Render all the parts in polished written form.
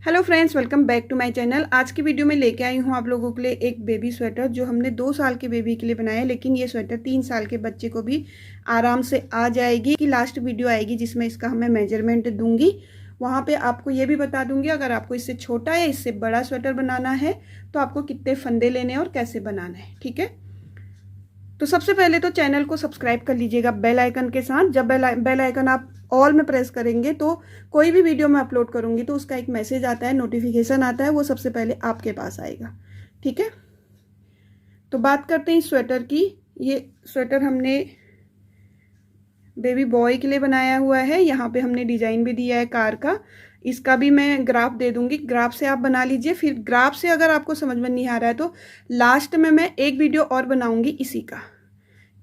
Hello friends, welcome back to my channel. आज की video में लेके आई हूँ आप लोगों के लिए एक बेबी स्वेटर जो हमने 2 साल के बेबी के लिए बनाया है, लेकिन ये स्वेटर 3 साल के बच्चे को भी आराम से आ जाएगी। कि लास्ट वीडियो आएगी जिसमें इसका मैं मेजरमेंट दूंगी, वहाँ पे आपको ये भी बता दूंगी अगर आपको इससे छोटा या इससे बड़ा स्वेटर बनाना है तो आपको कितने फंदे लेने हैं और कैसे बनाना है। ठीक है, तो सबसे पहले तो चैनल को सब्सक्राइब कर लीजिएगा बेल आइकन के साथ। जब बेल आइकन आप ऑल में प्रेस करेंगे तो कोई भी वीडियो मैं अपलोड करूंगी तो उसका एक मैसेज आता है, नोटिफिकेशन आता है, वो सबसे पहले आपके पास आएगा। ठीक है, तो बात करते हैं इस स्वेटर की। ये स्वेटर हमने बेबी बॉय के लिए बनाया हुआ है। यहाँ पे हमने डिजाइन भी दिया है कार का, इसका भी मैं ग्राफ दे दूंगी, ग्राफ से आप बना लीजिए। फिर ग्राफ से अगर आपको समझ में नहीं आ रहा है तो लास्ट में मैं एक वीडियो और बनाऊंगी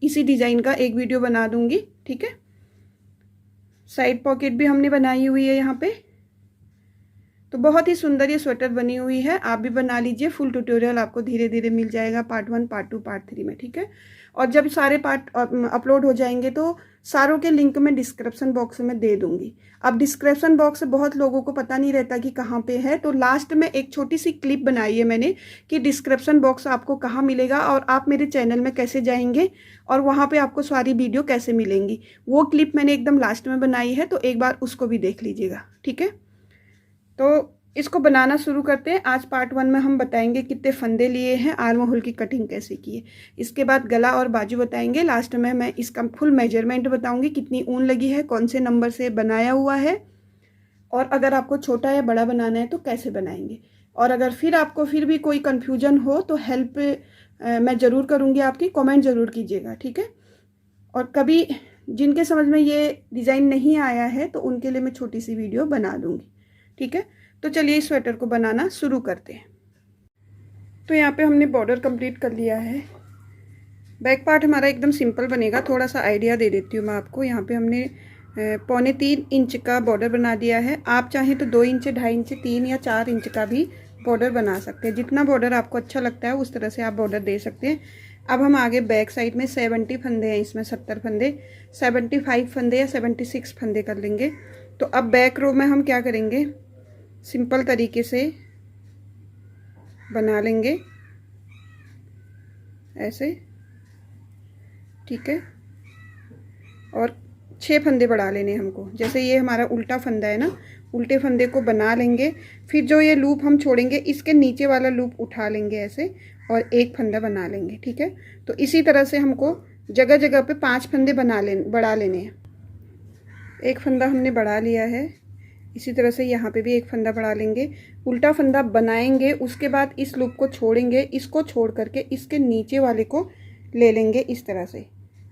इसी डिजाइन का एक वीडियो बना दूंगी। ठीक है, साइड पॉकेट भी हमने बनाई हुई है यहाँ पे। तो बहुत ही सुंदर ये स्वेटर बनी हुई है, आप भी बना लीजिए। फुल ट्यूटोरियल आपको धीरे धीरे मिल जाएगा पार्ट 1, पार्ट 2, पार्ट 3 में। ठीक है, और जब सारे पार्ट अपलोड हो जाएंगे तो सारों के लिंक मैं डिस्क्रिप्शन बॉक्स में दे दूंगी। अब डिस्क्रिप्शन बॉक्स बहुत लोगों को पता नहीं रहता कि कहाँ पे है, तो लास्ट में एक छोटी सी क्लिप बनाई है मैंने कि डिस्क्रिप्शन बॉक्स आपको कहाँ मिलेगा और आप मेरे चैनल में कैसे जाएंगे और वहाँ पे आपको सारी वीडियो कैसे मिलेंगी। वो क्लिप मैंने एकदम लास्ट में बनाई है, तो एक बार उसको भी देख लीजिएगा। ठीक है, तो इसको बनाना शुरू करते हैं। आज पार्ट 1 में हम बताएंगे कितने फंदे लिए हैं, आर्म होल की कटिंग कैसे की है, इसके बाद गला और बाजू बताएंगे। लास्ट में मैं इसका फुल मेजरमेंट बताऊंगी, कितनी ऊन लगी है, कौन से नंबर से बनाया हुआ है, और अगर आपको छोटा या बड़ा बनाना है तो कैसे बनाएंगे। और अगर फिर आपको फिर भी कोई कन्फ्यूजन हो तो हेल्प मैं ज़रूर करूँगी आपकी, कॉमेंट ज़रूर कीजिएगा। ठीक है, और कभी जिनके समझ में ये डिज़ाइन नहीं आया है तो उनके लिए मैं छोटी सी वीडियो बना दूँगी। ठीक है, तो चलिए इस स्वेटर को बनाना शुरू करते हैं। तो यहाँ पे हमने बॉर्डर कंप्लीट कर लिया है। बैक पार्ट हमारा एकदम सिंपल बनेगा। थोड़ा सा आइडिया दे देती हूँ मैं आपको। यहाँ पे हमने 3.25 इंच का बॉर्डर बना दिया है। आप चाहें तो 2 इंच, 2.5 इंच, 3 या 4 इंच का भी बॉर्डर बना सकते हैं। जितना बॉर्डर आपको अच्छा लगता है उस तरह से आप बॉर्डर दे सकते हैं। अब हम आगे बैक साइड में 70 फंदे हैं, इसमें 70 फंदे, 75 फंदे या 76 फंदे कर लेंगे। तो अब बैक रो में हम क्या करेंगे, सिंपल तरीके से बना लेंगे ऐसे। ठीक है, और 6 फंदे बढ़ा लेने हमको। जैसे ये हमारा उल्टा फंदा है ना, उल्टे फंदे को बना लेंगे। फिर जो ये लूप हम छोड़ेंगे इसके नीचे वाला लूप उठा लेंगे ऐसे और एक फंदा बना लेंगे। ठीक है, तो इसी तरह से हमको जगह जगह पे 5 फंदे बढ़ा लेने हैं। एक फंदा हमने बढ़ा लिया है, इसी तरह से यहाँ पे भी एक फंदा बढ़ा लेंगे। उल्टा फंदा बनाएंगे, उसके बाद इस लूप को छोड़ेंगे, इसको छोड़ करके इसके नीचे वाले को ले लेंगे इस तरह से।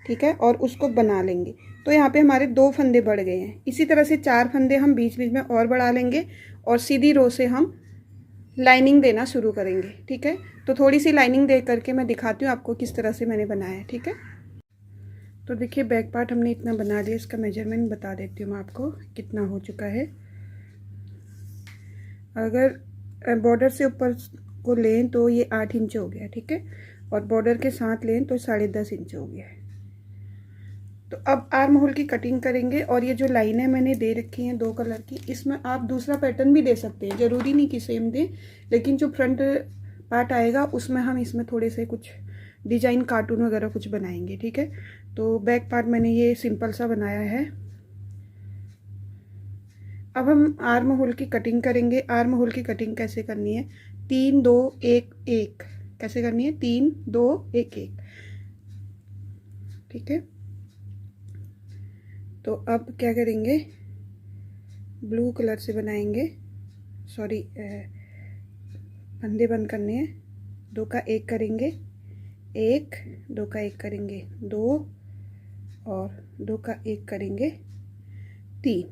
ठीक है, और उसको बना लेंगे। तो यहाँ पे हमारे 2 फंदे बढ़ गए हैं। इसी तरह से 4 फंदे हम बीच बीच में और बढ़ा लेंगे और सीधी रो से हम लाइनिंग देना शुरू करेंगे। ठीक है, तो थोड़ी सी लाइनिंग दे करके मैं दिखाती हूँ आपको किस तरह से मैंने बनाया है। ठीक है, तो देखिए बैक पार्ट हमने इतना बना लिया। इसका मेजरमेंट बता देती हूँ मैं आपको कितना हो चुका है। अगर बॉर्डर से ऊपर को लें तो ये 8 इंच हो गया। ठीक है, और बॉर्डर के साथ लें तो 10.5 इंच हो गया है। तो अब आर्म होल की कटिंग करेंगे। और ये जो लाइनें मैंने दे रखी हैं 2 कलर की, इसमें आप दूसरा पैटर्न भी दे सकते हैं, ज़रूरी नहीं कि सेम दें। लेकिन जो फ्रंट पार्ट आएगा उसमें हम इसमें थोड़े से कुछ डिजाइन, कार्टून वगैरह कुछ बनाएंगे। ठीक है, तो बैक पार्ट मैंने ये सिंपल सा बनाया है। अब हम आर्म होल की कटिंग करेंगे। आर्म होल की कटिंग कैसे करनी है, 3 2 1 1 कैसे करनी है, 3 2 1 1। ठीक है, तो अब क्या करेंगे, ब्लू कलर से बनाएंगे, सॉरी फंदे बंद करने हैं। 2 का 1 करेंगे, 1 2 का 1 करेंगे 2 और 2 का 1 करेंगे 3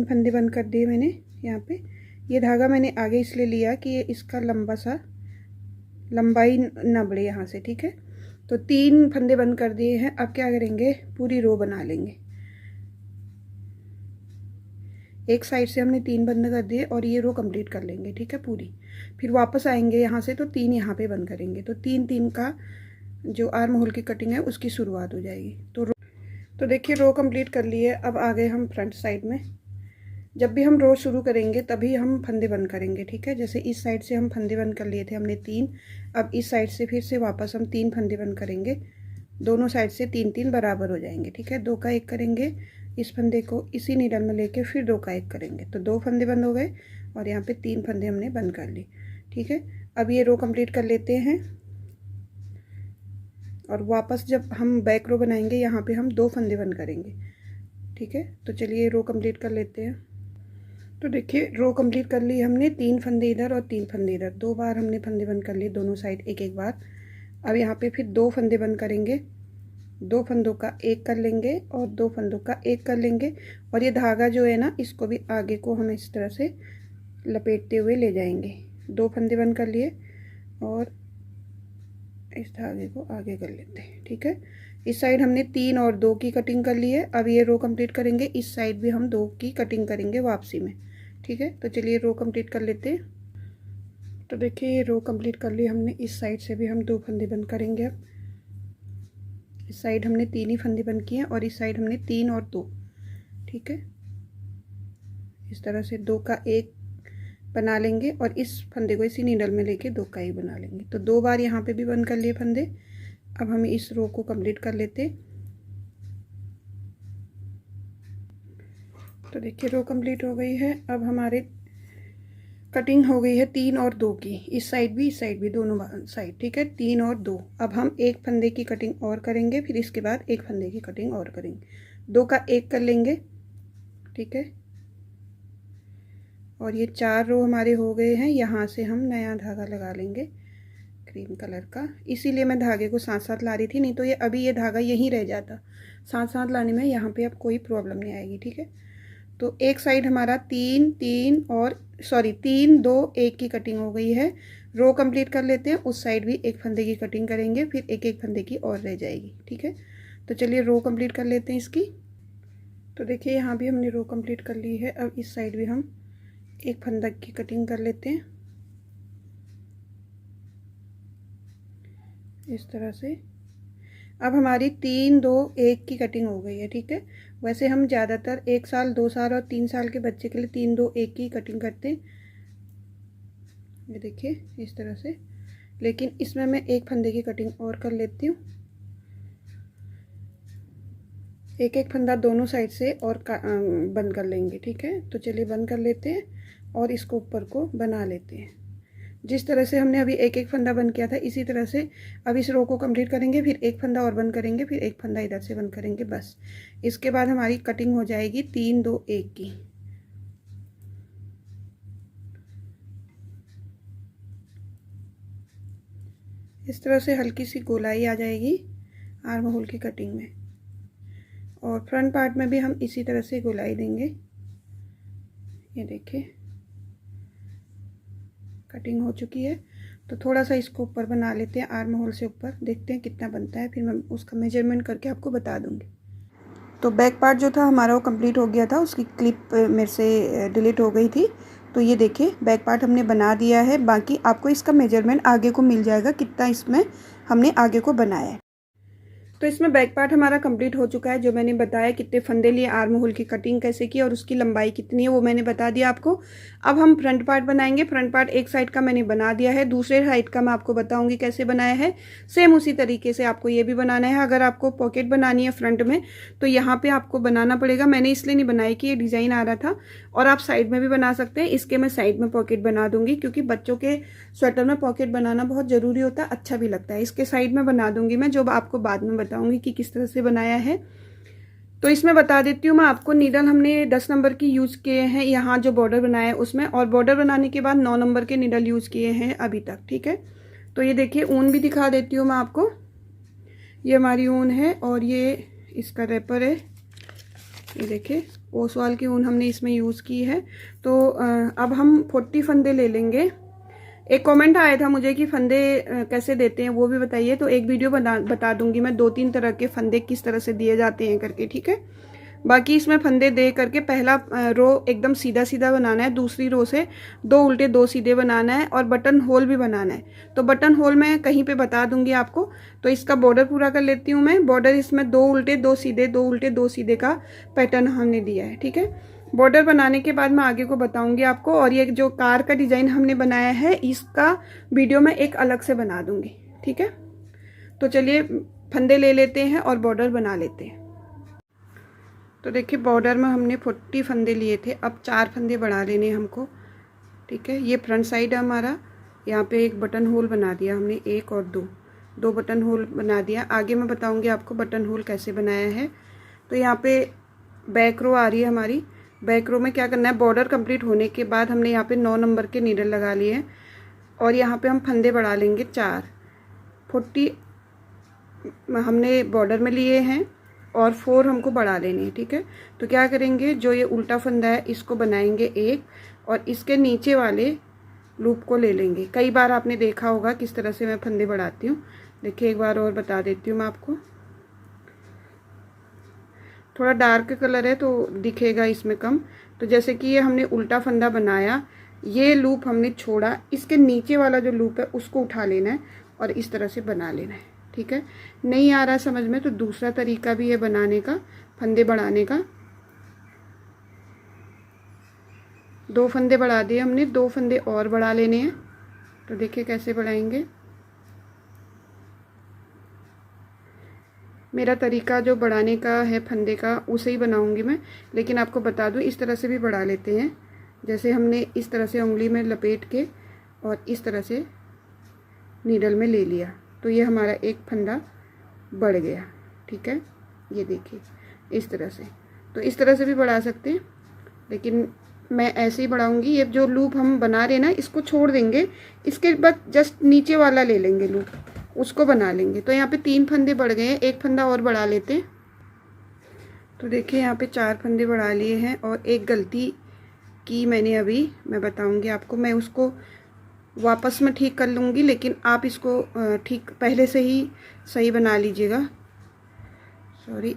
फंदे बंद कर दिए मैंने। यहाँ पे ये धागा मैंने आगे इसलिए लिया कि ये इसका लंबा सा लंबाई ना बढ़े यहाँ से। ठीक है, तो 3 फंदे बंद कर दिए हैं। अब क्या करेंगे, पूरी रो बना लेंगे। एक साइड से हमने 3 बंद कर दिए और ये रो कंप्लीट कर लेंगे, ठीक है, पूरी। फिर वापस आएंगे यहाँ से तो 3 यहाँ पे बंद करेंगे, तो 3 का जो आर्म होल की कटिंग है उसकी शुरुआत हो जाएगी। तो देखिए रो कंप्लीट कर लिए। अब आ गए हम फ्रंट साइड में। जब भी हम रो शुरू करेंगे तभी हम फंदे बंद करेंगे, ठीक है। जैसे इस साइड से हम फंदे बंद कर लिए थे हमने 3, अब इस साइड से फिर से वापस हम 3 फंदे बंद करेंगे। दोनों साइड से 3 बराबर हो जाएंगे, ठीक है। 2 का 1 करेंगे, इस फंदे को इसी नीडल में लेके फिर 2 का 1 करेंगे, तो 2 फंदे बंद हो गए और यहाँ पे 3 फंदे हमने बंद कर ली, ठीक है। अब ये रो कंप्लीट कर लेते हैं और वापस जब हम बैक रो बनाएंगे यहाँ पे हम 2 फंदे बंद करेंगे, ठीक है। तो चलिए रो कंप्लीट कर लेते हैं। तो देखिए रो कंप्लीट कर ली हमने, 3 फंदे इधर और 3 फंदे इधर, 2 बार हमने फंदे बंद कर लिए दोनों साइड एक बार। अब यहाँ पे फिर 2 फंदे बंद करेंगे, 2 फंदों का 1 कर लेंगे और 2 फंदों का 1 कर लेंगे। और ये धागा जो है ना, इसको भी आगे को हम इस तरह से लपेटते हुए ले जाएंगे। 2 फंदे बंद कर लिए और इस धागे को आगे कर लेते हैं, ठीक है। इस साइड हमने 3 और 2 की कटिंग कर ली है। अब ये रो कंप्लीट करेंगे, इस साइड भी हम 2 की कटिंग करेंगे वापसी में, ठीक है। तो चलिए रो कंप्लीट कर लेते हैं। तो देखिए ये रो कंप्लीट कर ली हमने। इस साइड से भी हम 2 फंदे बंद करेंगे। अब इस साइड हमने 3 ही फंदे बंद किए और इस साइड हमने 3 और 2, ठीक है। इस तरह से 2 का 1 बना लेंगे और इस फंदे को इसी नीडल में लेके 2 का 1 बना लेंगे। तो 2 बार यहाँ पे भी बंद कर लिए फंदे। अब हम इस रो को कंप्लीट कर लेते। तो देखिए रो कंप्लीट हो गई है। अब हमारे कटिंग हो गई है 3 और 2 की, इस साइड भी दोनों साइड, ठीक है, 3 और 2। अब हम 1 फंदे की कटिंग और करेंगे, फिर इसके बाद 1 फंदे की कटिंग और करेंगे। 2 का 1 कर लेंगे, ठीक है। और ये 4 रो हमारे हो गए हैं। यहाँ से हम नया धागा लगा लेंगे क्रीम कलर का। इसीलिए मैं धागे को साथ साथ ला रही थी, नहीं तो ये अभी ये धागा यहीं रह जाता। साथ साथ लाने में यहाँ पे अब कोई प्रॉब्लम नहीं आएगी, ठीक है। तो एक साइड हमारा 3 2 1 की कटिंग हो गई है। रो कंप्लीट कर लेते हैं। उस साइड भी 1 फंदे की कटिंग करेंगे, फिर 1 फंदे की और रह जाएगी, ठीक है। तो चलिए रो कंप्लीट कर लेते हैं इसकी। तो देखिए यहाँ भी हमने रो कंप्लीट कर ली है। अब इस साइड भी हम 1 फंदा की कटिंग कर लेते हैं इस तरह से। अब हमारी 3 2 1 की कटिंग हो गई है, ठीक है। वैसे हम ज़्यादातर 1 साल 2 साल और 3 साल के बच्चे के लिए 3 2 1 की कटिंग करते हैं, ये देखिए इस तरह से। लेकिन इसमें मैं 1 फंदे की कटिंग और कर लेती हूँ। 1 फंदा दोनों साइड से और बंद कर लेंगे, ठीक है। तो चलिए बंद कर लेते हैं और इसको ऊपर को बना लेते हैं। जिस तरह से हमने अभी 1 फंदा बंद किया था, इसी तरह से अब इस रो को कंप्लीट करेंगे, फिर 1 फंदा और बंद करेंगे, फिर 1 फंदा इधर से बंद करेंगे, बस। इसके बाद हमारी कटिंग हो जाएगी 3 2 1 की। इस तरह से हल्की सी गोलाई आ जाएगी आर्म होल की कटिंग में। और फ्रंट पार्ट में भी हम इसी तरह से गोलाई देंगे। ये देखिए कटिंग हो चुकी है। तो थोड़ा सा इसको ऊपर बना लेते हैं, आर्म होल से ऊपर देखते हैं कितना बनता है, फिर मैं उसका मेजरमेंट करके आपको बता दूंगी। तो बैक पार्ट जो था हमारा वो कंप्लीट हो गया था, उसकी क्लिप मेरे से डिलीट हो गई थी। तो ये देखिए बैक पार्ट हमने बना दिया है। बाकी आपको इसका मेजरमेंट आगे को मिल जाएगा कितना इसमें हमने आगे को बनाया है। तो इसमें बैक पार्ट हमारा कंप्लीट हो चुका है। जो मैंने बताया कितने फंदे लिए, आर्म होल की कटिंग कैसे की और उसकी लंबाई कितनी है वो मैंने बता दिया आपको। अब हम फ्रंट पार्ट बनाएंगे। फ्रंट पार्ट एक साइड का मैंने बना दिया है, दूसरे साइड का मैं आपको बताऊंगी कैसे बनाया है। सेम उसी तरीके से आपको ये भी बनाना है। अगर आपको पॉकेट बनानी है फ्रंट में तो यहाँ पे आपको बनाना पड़ेगा। मैंने इसलिए नहीं बनाई कि ये डिज़ाइन आ रहा था, और आप साइड में भी बना सकते हैं। इसके मैं साइड में पॉकेट बना दूंगी क्योंकि बच्चों के स्वेटर में पॉकेट बनाना बहुत ज़रूरी होता है, अच्छा भी लगता है। इसके साइड में बना दूंगी मैं, जो आपको बाद में बताऊंगी कि किस तरह से बनाया है। तो इसमें बता देती हूँ मैं आपको, नीडल हमने 10 नंबर की यूज़ किए हैं यहाँ जो बॉर्डर बनाया है उसमें, और बॉर्डर बनाने के बाद 9 नंबर के नीडल यूज़ किए हैं अभी तक, ठीक है। तो ये देखिए ऊन भी दिखा देती हूँ मैं आपको। ये हमारी ऊन है और ये इसका रेपर है। ये देखिए ओसवाल की ऊन हमने इसमें यूज़ की है। तो अब हम 40 फंदे ले लेंगे। एक कमेंट आया था मुझे कि फंदे कैसे देते हैं वो भी बताइए, तो एक वीडियो बता दूंगी मैं 2-3 तरह के फंदे किस तरह से दिए जाते हैं करके, ठीक है। बाकी इसमें फंदे दे करके पहला रो एकदम सीधा सीधा बनाना है, दूसरी रो से 2 उल्टे 2 सीधे बनाना है और बटन होल भी बनाना है। तो बटन होल मैं कहीं पे बता दूंगी आपको। तो इसका बॉर्डर पूरा कर लेती हूँ मैं। बॉर्डर इसमें 2 उल्टे 2 सीधे 2 उल्टे 2 सीधे का पैटर्न हमने दिया है, ठीक है। बॉर्डर बनाने के बाद मैं आगे को बताऊंगी आपको। और ये जो कार का डिज़ाइन हमने बनाया है इसका वीडियो मैं एक अलग से बना दूंगी, ठीक है। तो चलिए फंदे ले लेते हैं और बॉर्डर बना लेते हैं। तो देखिए बॉर्डर में हमने 40 फंदे लिए थे, अब 4 फंदे बढ़ा लेने हमको, ठीक है। ये फ्रंट साइड है हमारा। यहाँ पे एक बटन होल बना दिया हमने, एक और दो बटन होल बना दिया। आगे मैं बताऊंगी आपको बटन होल कैसे बनाया है। तो यहाँ पे बैक रो आ रही है हमारी। बैक रो में क्या करना है, बॉर्डर कंप्लीट होने के बाद हमने यहाँ पे 9 नंबर के नीडल लगा लिए हैं और यहाँ पे हम फंदे बढ़ा लेंगे 4। 40 हमने बॉर्डर में लिए हैं और 4 हमको बढ़ा लेने हैं, ठीक है। तो क्या करेंगे, जो ये उल्टा फंदा है इसको बनाएंगे 1 और इसके नीचे वाले लूप को ले लेंगे। कई बार आपने देखा होगा किस तरह से मैं फंदे बढ़ाती हूँ। देखिए एक बार और बता देती हूँ मैं आपको। थोड़ा डार्क कलर है तो दिखेगा इसमें कम। तो जैसे कि ये हमने उल्टा फंदा बनाया, ये लूप हमने छोड़ा, इसके नीचे वाला जो लूप है उसको उठा लेना है और इस तरह से बना लेना है, ठीक है। नहीं आ रहा समझ में तो दूसरा तरीका भी है बनाने का, फंदे बढ़ाने का। 2 फंदे बढ़ा दिए हमने, 2 फंदे और बढ़ा लेने हैं। तो देखिए कैसे बढ़ाएंगे। मेरा तरीका जो बढ़ाने का है फंदे का उसे ही बनाऊंगी मैं, लेकिन आपको बता दूं इस तरह से भी बढ़ा लेते हैं। जैसे हमने इस तरह से उंगली में लपेट के और इस तरह से नीडल में ले लिया तो ये हमारा एक फंदा बढ़ गया, ठीक है। ये देखिए इस तरह से। तो इस तरह से भी बढ़ा सकते हैं, लेकिन मैं ऐसे ही बढ़ाऊंगी। ये जो लूप हम बना रहे हैं ना इसको छोड़ देंगे, इसके बाद जस्ट नीचे वाला ले लेंगे लूप, उसको बना लेंगे। तो यहाँ पे 3 फंदे बढ़ गए हैं, एक फंदा और बढ़ा लेते हैं। तो देखिए यहाँ पे 4 फंदे बढ़ा लिए हैं और एक गलती की मैंने अभी, मैं बताऊंगी आपको, मैं उसको वापस में ठीक कर लूँगी, लेकिन आप इसको ठीक पहले से ही सही बना लीजिएगा, सॉरी।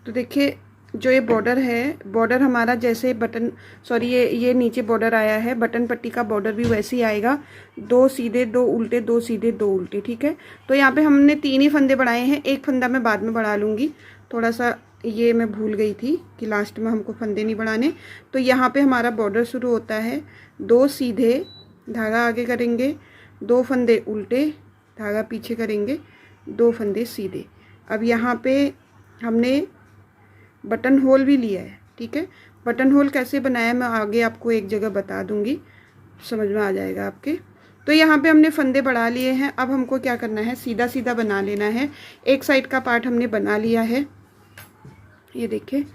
तो देखिए जो ये बॉर्डर है, बॉर्डर हमारा जैसे बटन, सॉरी ये नीचे बॉर्डर आया है, बटन पट्टी का बॉर्डर भी वैसे ही आएगा। 2 सीधे 2 उल्टे 2 सीधे 2 उल्टे, ठीक है। तो यहाँ पे हमने 3 ही फंदे बढ़ाए हैं, एक फंदा मैं बाद में बढ़ा लूँगी। थोड़ा सा ये मैं भूल गई थी कि लास्ट में हमको फंदे नहीं बढ़ाने। तो यहाँ पे हमारा बॉर्डर शुरू होता है, 2 सीधे धागा आगे करेंगे, 2 फंदे उल्टे धागा पीछे करेंगे, 2 फंदे सीधे। अब यहाँ पे हमने बटन होल भी लिया है, ठीक है। बटन होल कैसे बनाया मैं आगे आपको एक जगह बता दूंगी, समझ में आ जाएगा आपके। तो यहाँ पे हमने फंदे बढ़ा लिए हैं, अब हमको क्या करना है, सीधा सीधा बना लेना है। एक साइड का पार्ट हमने बना लिया है, ये देखिए,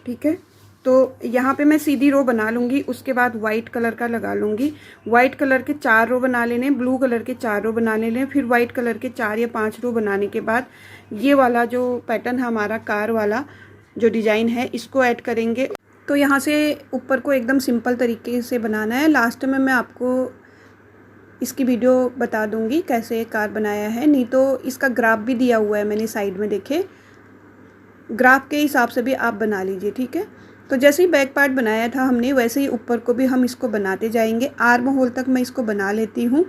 ठीक है। तो यहाँ पे मैं सीधी रो बना लूँगी, उसके बाद वाइट कलर का लगा लूँगी। वाइट कलर के 4 रो बना लेने, ब्लू कलर के 4 रो बना लेने, फिर वाइट कलर के 4 या 5 रो बनाने के बाद ये वाला जो पैटर्न है हमारा कार वाला जो डिज़ाइन है इसको ऐड करेंगे। तो यहाँ से ऊपर को एकदम सिंपल तरीके से बनाना है। लास्ट में मैं आपको इसकी वीडियो बता दूँगी कैसे कार बनाया है, नहीं तो इसका ग्राफ भी दिया हुआ है मैंने साइड में, देखे, ग्राफ के हिसाब से भी आप बना लीजिए, ठीक है। तो जैसे ही बैक पार्ट बनाया था हमने वैसे ही ऊपर को भी हम इसको बनाते जाएंगे। आर्म होल तक मैं इसको बना लेती हूँ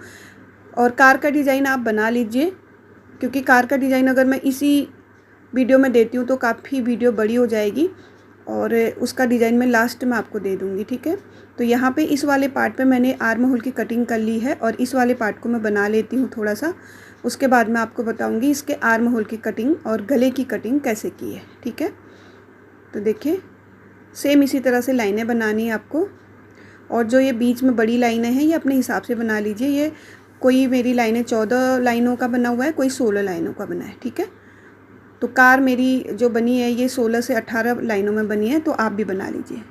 और कार का डिज़ाइन आप बना लीजिए, क्योंकि कार का डिज़ाइन अगर मैं इसी वीडियो में देती हूँ तो काफ़ी वीडियो बड़ी हो जाएगी और उसका डिज़ाइन मैं लास्ट में आपको दे दूँगी, ठीक है। तो यहाँ पे इस वाले पार्ट पे मैंने आर्म होल की कटिंग कर ली है और इस वाले पार्ट को मैं बना लेती हूँ थोड़ा सा। उसके बाद मैं आपको बताऊँगी इसके आर्म होल की कटिंग और गले की कटिंग कैसे की है, ठीक है। तो देखिए सेम इसी तरह से लाइनें बनानी है आपको। और जो ये बीच में बड़ी लाइनें हैं ये अपने हिसाब से बना लीजिए। ये कोई मेरी लाइनें 14 लाइनों का बना हुआ है, कोई 16 लाइनों का बना है, ठीक है। तो कार मेरी जो बनी है ये 16 से 18 लाइनों में बनी है, तो आप भी बना लीजिए।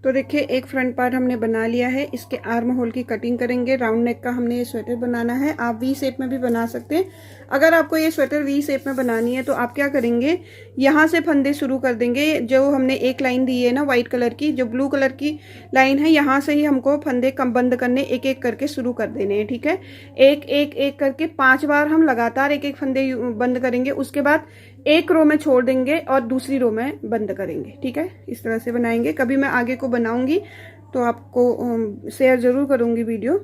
तो देखिए एक फ्रंट पार्ट हमने बना लिया है, इसके आर्म होल की कटिंग करेंगे। राउंड नेक का हमने ये स्वेटर बनाना है, आप वी शेप में भी बना सकते हैं। अगर आपको ये स्वेटर वी शेप में बनानी है तो आप क्या करेंगे, यहाँ से फंदे शुरू कर देंगे। जो हमने एक लाइन दी है ना वाइट कलर की, जो ब्लू कलर की लाइन है, यहाँ से ही हमको फंदे कम बंद करने, एक एक करके शुरू कर देने हैं, ठीक है। एक एक एक करके 5 बार हम लगातार एक एक फंदे बंद करेंगे। उसके बाद एक रो में छोड़ देंगे और दूसरी रो में बंद करेंगे। ठीक है, इस तरह से बनाएंगे। कभी मैं आगे को बनाऊंगी तो आपको शेयर जरूर करूंगी वीडियो।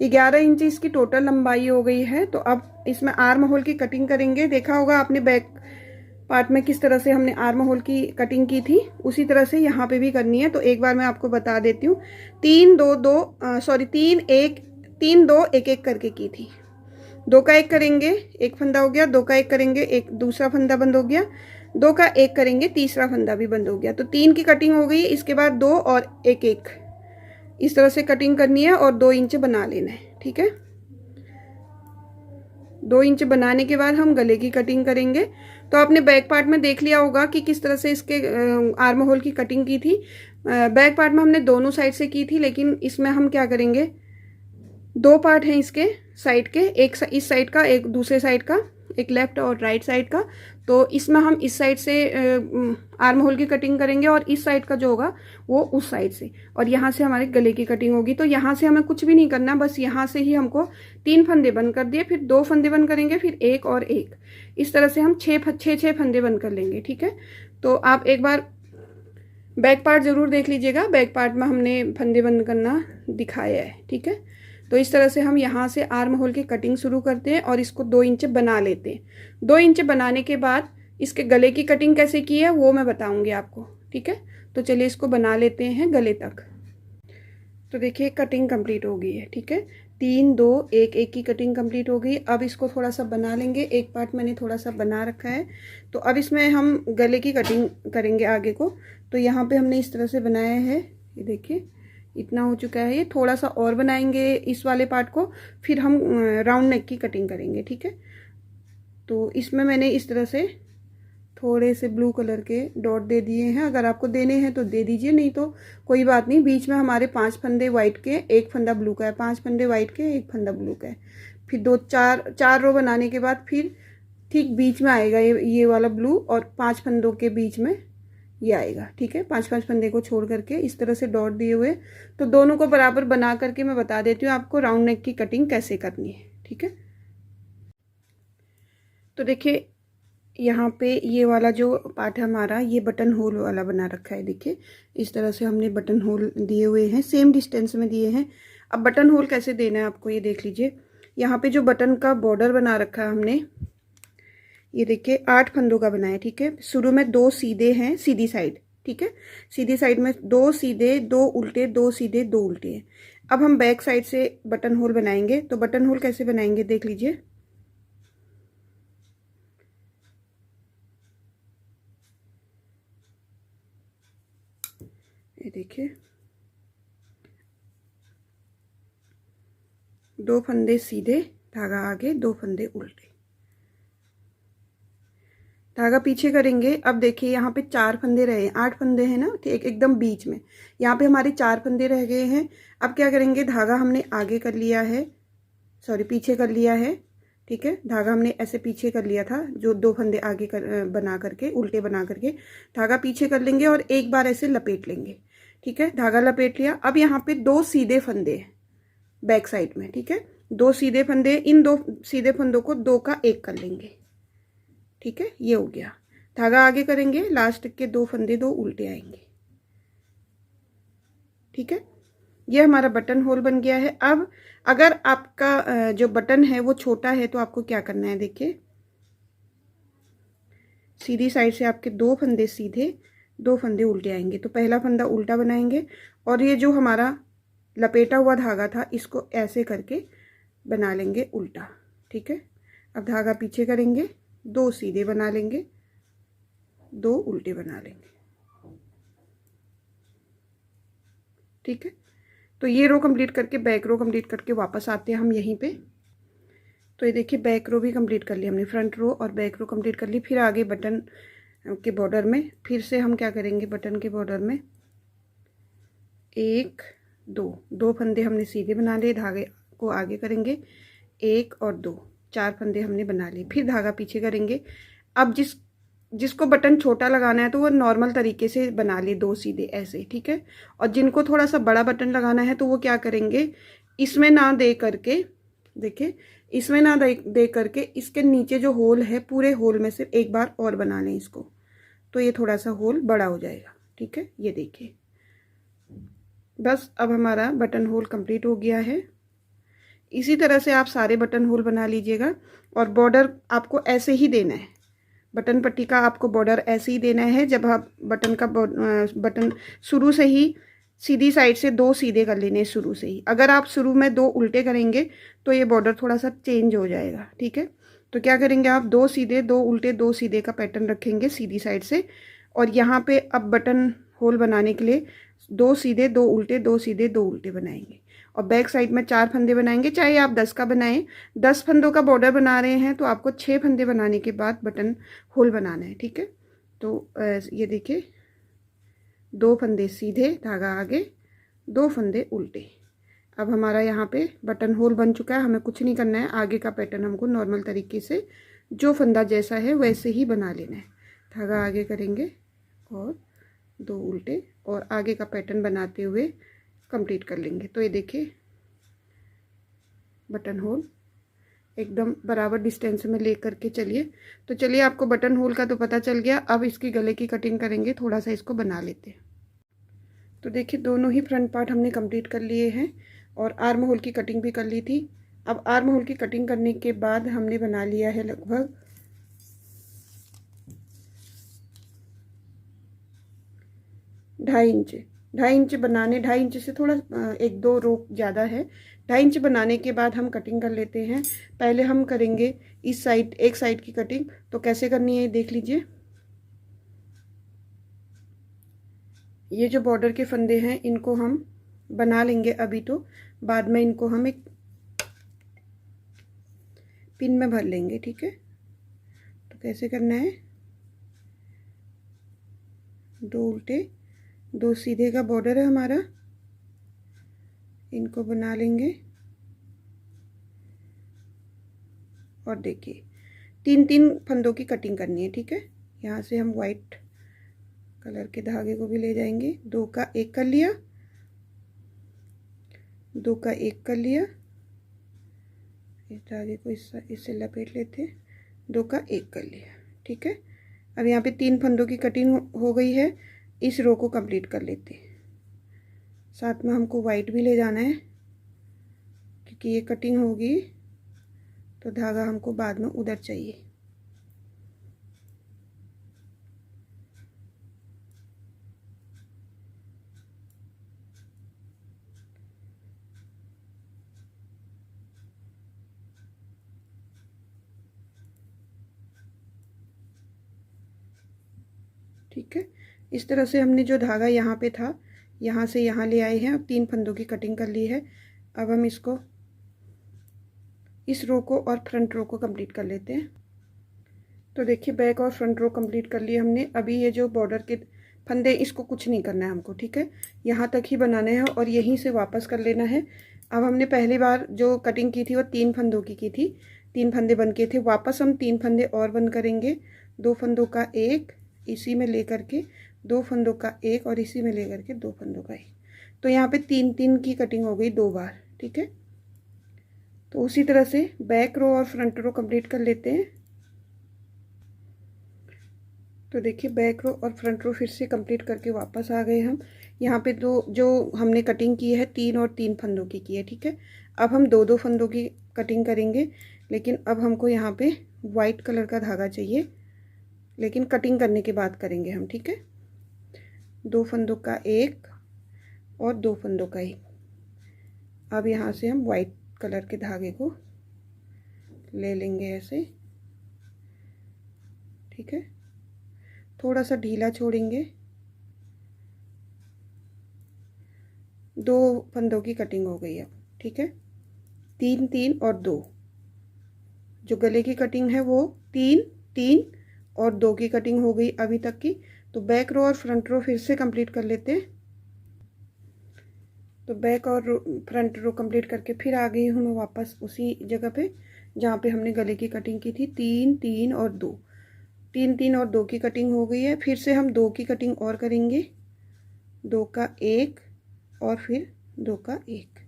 11 इंच इसकी टोटल लंबाई हो गई है। तो अब इसमें आर्म होल की कटिंग करेंगे। देखा होगा आपने बैक पार्ट में किस तरह से हमने आर्म होल की कटिंग की थी, उसी तरह से यहाँ पे भी करनी है। तो एक बार मैं आपको बता देती हूँ। 3 2 2 1 1 करके की थी। 2 का 1 करेंगे, एक फंदा हो गया। 2 का 1 करेंगे, एक दूसरा फंदा बंद हो गया। 2 का 1 करेंगे, तीसरा फंदा भी बंद हो गया। तो 3 की कटिंग हो गई। इसके बाद 2 और 1 1 इस तरह से कटिंग करनी है और 2 इंच बना लेना है। ठीक है, 2 इंच बनाने के बाद हम गले की कटिंग करेंगे। तो आपने बैक पार्ट में देख लिया होगा कि किस तरह से इसके आर्म होल की कटिंग की थी। बैक पार्ट में हमने दोनों साइड से की थी, लेकिन इसमें हम क्या करेंगे, 2 पार्ट हैं इसके साइड के, एक इस साइड का, एक दूसरे साइड का, एक लेफ्ट और राइट साइड का। तो इसमें हम इस साइड से आर्म होल की कटिंग करेंगे और इस साइड का जो होगा वो उस साइड से, और यहाँ से हमारे गले की कटिंग होगी। तो यहाँ से हमें कुछ भी नहीं करना, बस यहाँ से ही हमको 3 फंदे बंद कर दिए, फिर 2 फंदे बंद करेंगे, फिर 1 और 1, इस तरह से हम 6 फंदे बंद कर लेंगे। ठीक है, तो आप एक बार बैक पार्ट जरूर देख लीजिएगा। बैक पार्ट में हमने फंदे बंद करना दिखाया है। ठीक है, तो इस तरह से हम यहाँ से आर्म होल की कटिंग शुरू करते हैं और इसको 2 इंच बना लेते हैं। 2 इंच बनाने के बाद इसके गले की कटिंग कैसे की है वो मैं बताऊंगी आपको। ठीक है, तो चलिए इसको बना लेते हैं गले तक। तो देखिए कटिंग कंप्लीट हो गई है। ठीक है, 3 2 1 1 की कटिंग कंप्लीट हो गई। अब इसको थोड़ा सा बना लेंगे। एक पार्ट मैंने थोड़ा सा बना रखा है। तो अब इसमें हम गले की कटिंग करेंगे आगे को। तो यहाँ पे हमने इस तरह से बनाया है, ये देखिए इतना हो चुका है। ये थोड़ा सा और बनाएंगे इस वाले पार्ट को, फिर हम राउंड नेक की कटिंग करेंगे। ठीक है, तो इसमें मैंने इस तरह से थोड़े से ब्लू कलर के डॉट दे दिए हैं। अगर आपको देने हैं तो दे दीजिए, नहीं तो कोई बात नहीं। बीच में हमारे 5 फंदे वाइट के, एक फंदा ब्लू का है। 5 फंदे वाइट के, एक फंदा ब्लू का है। फिर 4 रो बनाने के बाद फिर ठीक बीच में आएगा ये वाला ब्लू, और 5 फंदों के बीच में ये आएगा। ठीक है, 5 फंदे को छोड़ करके इस तरह से डॉट दिए हुए। तो दोनों को बराबर बना करके मैं बता देती हूँ आपको राउंड नेक की कटिंग कैसे करनी है। ठीक है, तो देखिए यहाँ पे ये वाला जो पार्ट है हमारा, ये बटन होल वाला बना रखा है। देखिए इस तरह से हमने बटन होल दिए हुए हैं, सेम डिस्टेंस में दिए हैं। अब बटन होल कैसे देना है आपको ये देख लीजिए। यहाँ पे जो बटन का बॉर्डर बना रखा है हमने, ये देखिए 8 फंदों का बनाया है। ठीक है, शुरू में 2 सीधे हैं सीधी साइड। ठीक है, सीधी साइड में 2 सीधे, 2 उल्टे, 2 सीधे, 2 उल्टे हैं। अब हम बैक साइड से बटन होल बनाएंगे। तो बटन होल कैसे बनाएंगे देख लीजिए। ये देखिए 2 फंदे सीधे, धागा आगे, 2 फंदे उल्टे, धागा पीछे करेंगे। अब देखिए यहाँ पे 4 फंदे रहे, 8 फंदे हैं ना, एकदम बीच में। यहाँ पे हमारे 4 फंदे रह गए हैं। अब क्या करेंगे, धागा हमने आगे कर लिया है, सॉरी पीछे कर लिया है। ठीक है, धागा हमने ऐसे पीछे कर लिया था, जो 2 फंदे आगे बना करके, उल्टे बना करके धागा पीछे कर लेंगे और एक बार ऐसे लपेट लेंगे। ठीक है, धागा लपेट लिया। अब यहाँ पे 2 सीधे फंदे हैं बैक साइड में। ठीक है, 2 सीधे फंदे, इन 2 सीधे फंदों को 2 का 1 कर लेंगे। ठीक है, ये हो गया। धागा आगे करेंगे, लास्ट के 2 फंदे 2 उल्टे आएंगे। ठीक है, ये हमारा बटन होल बन गया है। अब अगर आपका जो बटन है वो छोटा है तो आपको क्या करना है, देखिए सीधी साइड से आपके 2 फंदे सीधे, 2 फंदे उल्टे आएंगे। तो पहला फंदा उल्टा बनाएंगे और ये जो हमारा लपेटा हुआ धागा था इसको ऐसे करके बना लेंगे उल्टा। ठीक है, अब धागा पीछे करेंगे, 2 सीधे बना लेंगे, 2 उल्टे बना लेंगे। ठीक है, तो ये रो कंप्लीट करके बैक रो कंप्लीट करके वापस आते हैं हम यहीं पे। तो ये देखिए बैक रो भी कंप्लीट कर ली हमने, फ्रंट रो और बैक रो कंप्लीट कर ली। फिर आगे बटन के बॉर्डर में फिर से हम क्या करेंगे, बटन के बॉर्डर में 1 2 फंदे हमने सीधे बना लिए, धागे को आगे करेंगे, 1 और 2, 4 फंदे हमने बना लिए। फिर धागा पीछे करेंगे। अब जिसको बटन छोटा लगाना है तो वो नॉर्मल तरीके से बना लिए, 2 सीधे ऐसे। ठीक है, और जिनको थोड़ा सा बड़ा बटन लगाना है तो वो क्या करेंगे, इसमें ना दे करके देखिए इसमें ना दे करके इसके नीचे जो होल है पूरे होल में से एक बार और बना लें इसको, तो ये थोड़ा सा होल बड़ा हो जाएगा। ठीक है, ये देखिए बस अब हमारा बटन होल कंप्लीट हो गया है। इसी तरह से आप सारे बटन होल बना लीजिएगा और बॉर्डर आपको ऐसे ही देना है। बटन पट्टी का आपको बॉर्डर ऐसे ही देना है। जब आप बटन शुरू से ही सीधी साइड से 2 सीधे कर लेने शुरू से ही। अगर आप शुरू में 2 उल्टे करेंगे तो ये बॉर्डर थोड़ा सा चेंज हो जाएगा। ठीक है, तो क्या करेंगे आप 2 सीधे 2 उल्टे 2 सीधे का पैटर्न रखेंगे सीधी साइड से, और यहाँ पे अब बटन होल बनाने के लिए 2 सीधे 2 उल्टे 2 सीधे 2 उल्टे बनाएंगे और बैक साइड में 4 फंदे बनाएंगे। चाहे आप 10 का बनाएं, 10 फंदों का बॉर्डर बना रहे हैं तो आपको 6 फंदे बनाने के बाद बटन होल बनाना है। ठीक है, तो ये देखिए 2 फंदे सीधे, धागा आगे, 2 फंदे उल्टे। अब हमारा यहाँ पे बटन होल बन चुका है। हमें कुछ नहीं करना है, आगे का पैटर्न हमको नॉर्मल तरीके से जो फंदा जैसा है वैसे ही बना लेना है। धागा आगे करेंगे और 2 उल्टे और आगे का पैटर्न बनाते हुए कंप्लीट कर लेंगे। तो ये देखिए बटन होल एकदम बराबर डिस्टेंस में ले करके चलिए। तो चलिए आपको बटन होल का तो पता चल गया, अब इसकी गले की कटिंग करेंगे। थोड़ा सा इसको बना लेते हैं। तो देखिए दोनों ही फ्रंट पार्ट हमने कंप्लीट कर लिए हैं और आर्म होल की कटिंग भी कर ली थी। अब आर्म होल की कटिंग करने के बाद हमने बना लिया है लगभग 2.5 इंच। 2.5 इंच बनाने, 2.5 इंच से थोड़ा 1-2 रो ज़्यादा है। 2.5 इंच बनाने के बाद हम कटिंग कर लेते हैं। पहले हम करेंगे इस साइड, एक साइड की कटिंग। तो कैसे करनी है देख लीजिए। ये जो बॉर्डर के फंदे हैं इनको हम बना लेंगे अभी, तो बाद में इनको हम एक पिन में भर लेंगे। ठीक है, तो कैसे करना है, 2 उल्टे 2 सीधे का बॉर्डर है हमारा, इनको बना लेंगे और देखिए 3-3 फंदों की कटिंग करनी है। ठीक है, यहाँ से हम वाइट कलर के धागे को भी ले जाएंगे। 2 का 1 कर लिया, 2 का 1 कर लिया, इस धागे को इससे लपेट लेते हैं, 2 का 1 कर लिया। ठीक है, अब यहाँ पे 3 फंदों की कटिंग हो गई है। इस रो को कंप्लीट कर लेते हैं। साथ में हमको वाइट भी ले जाना है क्योंकि ये कटिंग होगी तो धागा हमको बाद में उधर चाहिए। ठीक है, इस तरह से हमने जो धागा यहाँ पे था यहाँ से यहाँ ले आए हैं। अब 3 फंदों की कटिंग कर ली है। अब हम इसको, इस रो को और फ्रंट रो को कंप्लीट कर लेते हैं। तो देखिए बैक और फ्रंट रो कंप्लीट कर लिए हमने। अभी ये जो बॉर्डर के फंदे, इसको कुछ नहीं करना है हमको। ठीक है, यहाँ तक ही बनाने हैं और यहीं से वापस कर लेना है। अब हमने पहली बार जो कटिंग की थी वो 3 फंदों की थी, 3 फंदे बन के थे। वापस हम 3 फंदे और बंद करेंगे। 2 फंदों का 1 इसी में ले करके, 2 फंदों का 1 और इसी में ले करके 2 फंदों का 1। तो यहाँ पे 3-3 की कटिंग हो गई 2 बार। ठीक है, तो उसी तरह से बैक रो और फ्रंट रो कंप्लीट कर लेते हैं। तो देखिए बैक रो और फ्रंट रो फिर से कंप्लीट करके वापस आ गए हम। यहाँ पे जो हमने कटिंग की है 3 और 3 फंदों की है। ठीक है, अब हम 2-2 फंदों की कटिंग करेंगे, लेकिन अब हमको यहाँ पे वाइट कलर का धागा चाहिए, लेकिन कटिंग करने के बाद करेंगे हम। ठीक है, 2 फंदों का 1 और 2 फंदों का 1। अब यहाँ से हम वाइट कलर के धागे को ले लेंगे ऐसे। ठीक है, थोड़ा सा ढीला छोड़ेंगे। 2 फंदों की कटिंग हो गई अब। ठीक है, 3-3 और 2। जो गले की कटिंग है वो 3-3 और 2 की कटिंग हो गई अभी तक की। तो बैक रो और फ्रंट रो फिर से कंप्लीट कर लेते हैं। तो बैक और फ्रंट रो कंप्लीट करके फिर आ गई हूँ मैं वापस उसी जगह पे जहाँ पे हमने गले की कटिंग की थी। 3-3 और 2, 3-3 और 2 की कटिंग हो गई है। फिर से हम 2 की कटिंग और करेंगे, 2 का 1 और फिर 2 का 1।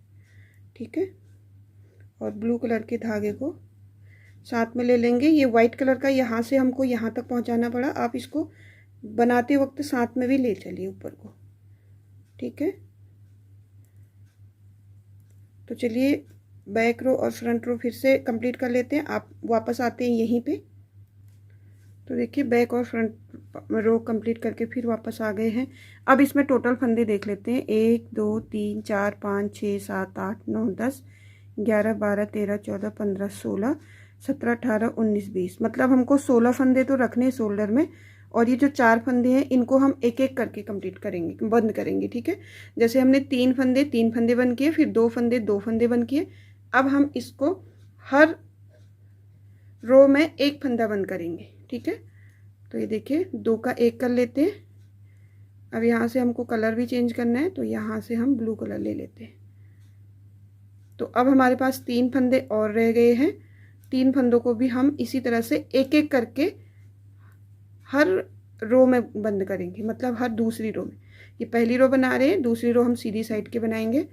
ठीक है, और ब्लू कलर के धागे को साथ में ले लेंगे। ये वाइट कलर का यहाँ से हमको यहाँ तक पहुँचाना पड़ा, आप इसको बनाते वक्त साथ में भी ले चलिए ऊपर को, ठीक है। तो चलिए बैक रो और फ्रंट रो फिर से कंप्लीट कर लेते हैं। आप वापस आते हैं यहीं पे। तो देखिए बैक और फ्रंट रो कंप्लीट करके फिर वापस आ गए हैं। अब इसमें टोटल फंदे देख लेते हैं। 1 2 3 4 5 6 7 8 9 10 11 12 13 14 15 16 17 18 19 20, मतलब हमको 16 फंदे तो रखने हैं शोल्डर में। और ये जो 4 फंदे हैं इनको हम एक एक करके कंप्लीट करेंगे, बंद करेंगे, ठीक है। जैसे हमने 3 फंदे बंद किए, फिर 2 फंदे बंद किए। अब हम इसको हर रो में एक फंदा बंद करेंगे, ठीक है। तो ये देखिए 2 का 1 कर लेते हैं। अब यहाँ से हमको कलर भी चेंज करना है, तो यहाँ से हम ब्लू कलर ले लेते हैं। तो अब हमारे पास 3 फंदे और रह गए हैं। 3 फंदों को भी हम इसी तरह से एक एक करके हर रो में बंद करेंगे, मतलब हर दूसरी रो में। ये पहली रो बना रहे हैं, दूसरी रो हम सीधी साइड के बनाएंगे।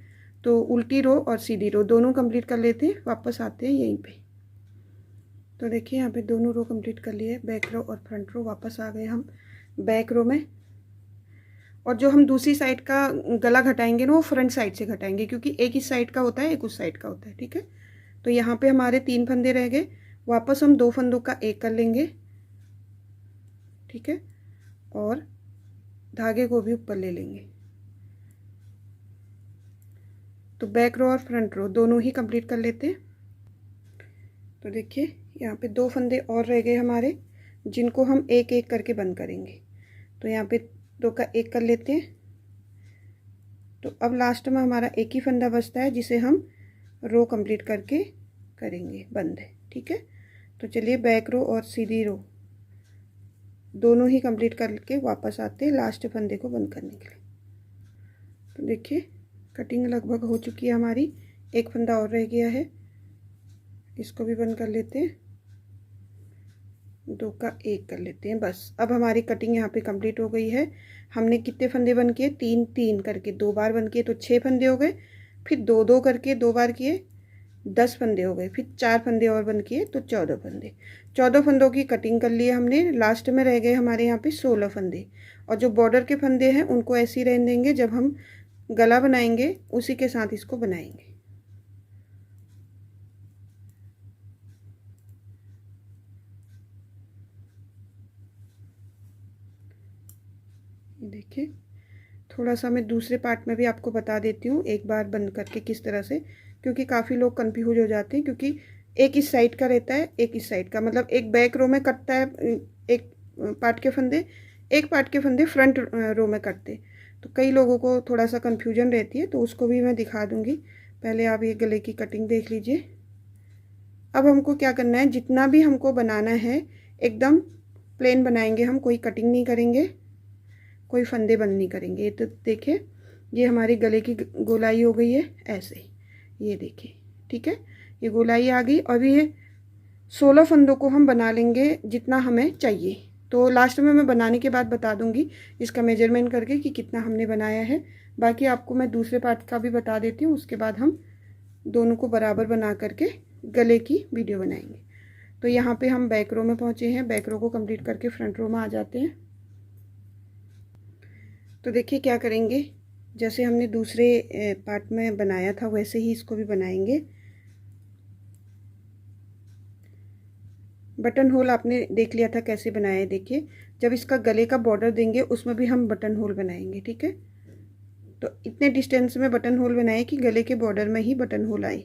तो उल्टी रो और सीधी रो दोनों कंप्लीट कर लेते हैं। वापस आते हैं यहीं पे। तो देखिए यहाँ पे दोनों रो कंप्लीट कर लिए, बैक रो और फ्रंट रो। वापस आ गए हम बैक रो में। और जो हम दूसरी साइड का गला घटाएंगे ना, वो फ्रंट साइड से घटाएंगे, क्योंकि एक इस साइड का होता है, एक उस साइड का होता है, ठीक है। तो यहाँ पे हमारे 3 फंदे रह गए। वापस हम 2 फंदों का 1 कर लेंगे, ठीक है। और धागे को भी ऊपर ले लेंगे। तो बैक रो और फ्रंट रो दोनों ही कंप्लीट कर लेते हैं। तो देखिए यहाँ पे 2 फंदे और रह गए हमारे, जिनको हम एक एक करके बंद करेंगे। तो यहाँ पे 2 का 1 कर लेते हैं। तो अब लास्ट में हमारा एक ही फंदा बचता है, जिसे हम रो कंप्लीट करके करेंगे बंद, ठीक है। तो चलिए बैक रो और सीधी रो दोनों ही कंप्लीट करके वापस आते हैं लास्ट फंदे को बंद करने के लिए। तो देखिए कटिंग लगभग हो चुकी है हमारी। एक फंदा और रह गया है, इसको भी बंद कर लेते हैं। 2 का 1 कर लेते हैं, बस। अब हमारी कटिंग यहाँ पे कंप्लीट हो गई है। हमने कितने फंदे बंद किए? 3 करके 2 बार बंद किए, तो 6 फंदे हो गए। फिर 2 करके 2 बार किए, 10 फंदे हो गए। फिर 4 फंदे और बंद किए, तो 14 फंदे। 14 फंदों की कटिंग कर लिए हमने। लास्ट में रह गए हमारे यहाँ पे 16 फंदे। और जो बॉर्डर के फंदे हैं उनको ऐसे ही रहने देंगे, जब हम गला बनाएंगे उसी के साथ इसको बनाएंगे। देखिए थोड़ा सा मैं दूसरे पार्ट में भी आपको बता देती हूँ एक बार बंद करके किस तरह से, क्योंकि काफ़ी लोग कंफ्यूज हो जाते हैं। क्योंकि एक इस साइड का रहता है, एक इस साइड का, मतलब एक बैक रो में कटता है एक पार्ट के फंदे, एक पार्ट के फंदे फ्रंट रो में कटते। तो कई लोगों को थोड़ा सा कन्फ्यूजन रहती है, तो उसको भी मैं दिखा दूँगी। पहले आप ये गले की कटिंग देख लीजिए। अब हमको क्या करना है, जितना भी हमको बनाना है एकदम प्लेन बनाएंगे हम, कोई कटिंग नहीं करेंगे, कोई फंदे बंद नहीं करेंगे। तो देखिए ये हमारी गले की गोलाई हो गई है ऐसे, ये देखिए, ठीक है। ये गोलाई आ गई। अब ये 16 फंदों को हम बना लेंगे जितना हमें चाहिए। तो लास्ट में मैं बनाने के बाद बता दूंगी इसका मेजरमेंट करके कि कितना हमने बनाया है। बाकी आपको मैं दूसरे पार्ट का भी बता देती हूँ, उसके बाद हम दोनों को बराबर बना करके गले की वीडियो बनाएंगे। तो यहाँ पे हम बैक रो में पहुँचे हैं। बैक रो को कंप्लीट करके फ्रंट रो में आ जाते हैं। तो देखिए क्या करेंगे, जैसे हमने दूसरे पार्ट में बनाया था वैसे ही इसको भी बनाएंगे। बटन होल आपने देख लिया था कैसे बनाया है। देखिए जब इसका गले का बॉर्डर देंगे उसमें भी हम बटन होल बनाएंगे, ठीक है। तो इतने डिस्टेंस में बटन होल बनाए कि गले के बॉर्डर में ही बटन होल आए।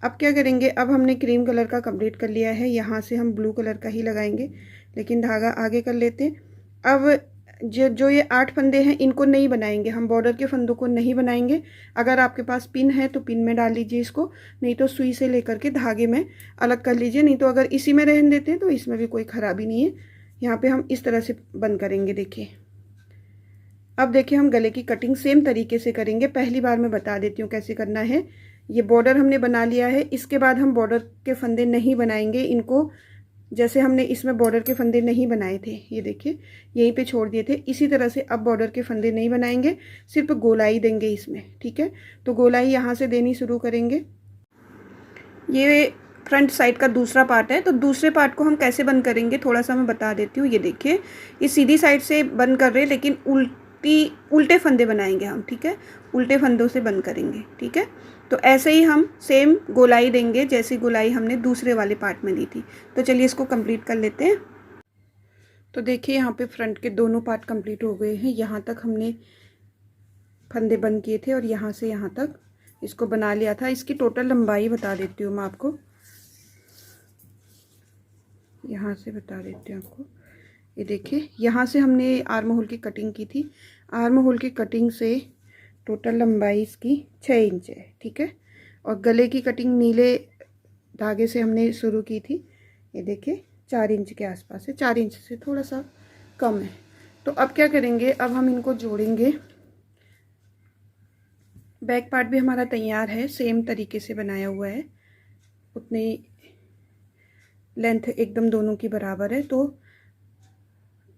अब क्या करेंगे, अब हमने क्रीम कलर का कंप्लीट कर लिया है, यहाँ से हम ब्लू कलर का ही लगाएंगे, लेकिन धागा आगे कर लेते हैं। अब जो ये 8 फंदे हैं इनको नहीं बनाएंगे हम, बॉर्डर के फंदों को नहीं बनाएंगे। अगर आपके पास पिन है तो पिन में डाल लीजिए इसको, नहीं तो सुई से लेकर के धागे में अलग कर लीजिए। नहीं तो अगर इसी में रहने देते हैं तो इसमें भी कोई ख़राबी नहीं है। यहाँ पे हम इस तरह से बंद करेंगे। देखिए अब देखिए हम गले की कटिंग सेम तरीके से करेंगे। पहली बार मैं बता देती हूँ कैसे करना है। ये बॉर्डर हमने बना लिया है, इसके बाद हम बॉर्डर के फंदे नहीं बनाएंगे इनको, जैसे हमने इसमें बॉर्डर के फंदे नहीं बनाए थे, ये देखिए यहीं पे छोड़ दिए थे। इसी तरह से अब बॉर्डर के फंदे नहीं बनाएंगे, सिर्फ गोलाई देंगे इसमें, ठीक है। तो गोलाई यहाँ से देनी शुरू करेंगे। ये फ्रंट साइड का दूसरा पार्ट है। तो दूसरे पार्ट को हम कैसे बंद करेंगे थोड़ा सा मैं बता देती हूँ। ये देखिए, ये सीधी साइड से बंद कर रहे हैं, लेकिन उल्टे फंदे बनाएंगे हम, ठीक है, उल्टे फंदों से बंद करेंगे, ठीक है। तो ऐसे ही हम सेम गोलाई देंगे जैसी गोलाई हमने दूसरे वाले पार्ट में दी थी। तो चलिए इसको कंप्लीट कर लेते हैं। तो देखिए यहाँ पे फ्रंट के दोनों पार्ट कंप्लीट हो गए हैं। यहाँ तक हमने फंदे बंद किए थे और यहाँ से यहाँ तक इसको बना लिया था। इसकी टोटल लंबाई बता देती हूँ मैं आपको, यहाँ से बता देती हूँ आपको। ये देखिए, यहाँ से हमने आर्म होल की कटिंग की थी। आर्म होल की कटिंग से टोटल लंबाई इसकी 6 इंच है, ठीक है। और गले की कटिंग नीले धागे से हमने शुरू की थी। ये देखिए 4 इंच के आसपास है, 4 इंच से थोड़ा सा कम है। तो अब क्या करेंगे, अब हम इनको जोड़ेंगे। बैक पार्ट भी हमारा तैयार है, सेम तरीके से बनाया हुआ है, उतनी लेंथ एकदम दोनों की बराबर है। तो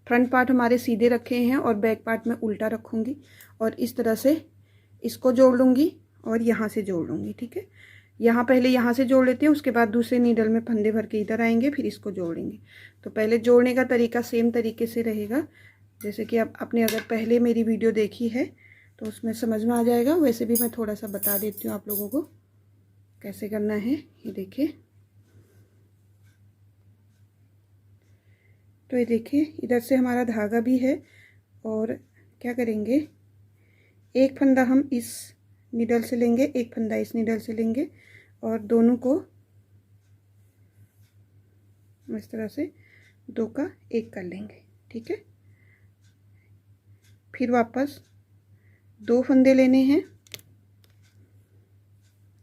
फ्रंट पार्ट हमारे सीधे रखे हैं और बैक पार्ट में उल्टा रखूँगी और इस तरह से इसको जोड़ लूँगी और यहाँ से जोड़ लूँगी, ठीक है। यहाँ पहले यहाँ से जोड़ लेते हैं, उसके बाद दूसरे नीडल में फंदे भर के इधर आएंगे, फिर इसको जोड़ेंगे। तो पहले जोड़ने का तरीका सेम तरीके से रहेगा, जैसे कि आप आपने अगर पहले मेरी वीडियो देखी है तो उसमें समझ में आ जाएगा। वैसे भी मैं थोड़ा सा बता देती हूँ आप लोगों को कैसे करना है। ये देखिए, तो ये देखिए इधर से हमारा धागा भी है और क्या करेंगे, एक फंदा हम इस निडल से लेंगे, एक फंदा इस निडल से लेंगे और दोनों को इस तरह से 2 का 1 कर लेंगे, ठीक है। फिर वापस 2 फंदे लेने हैं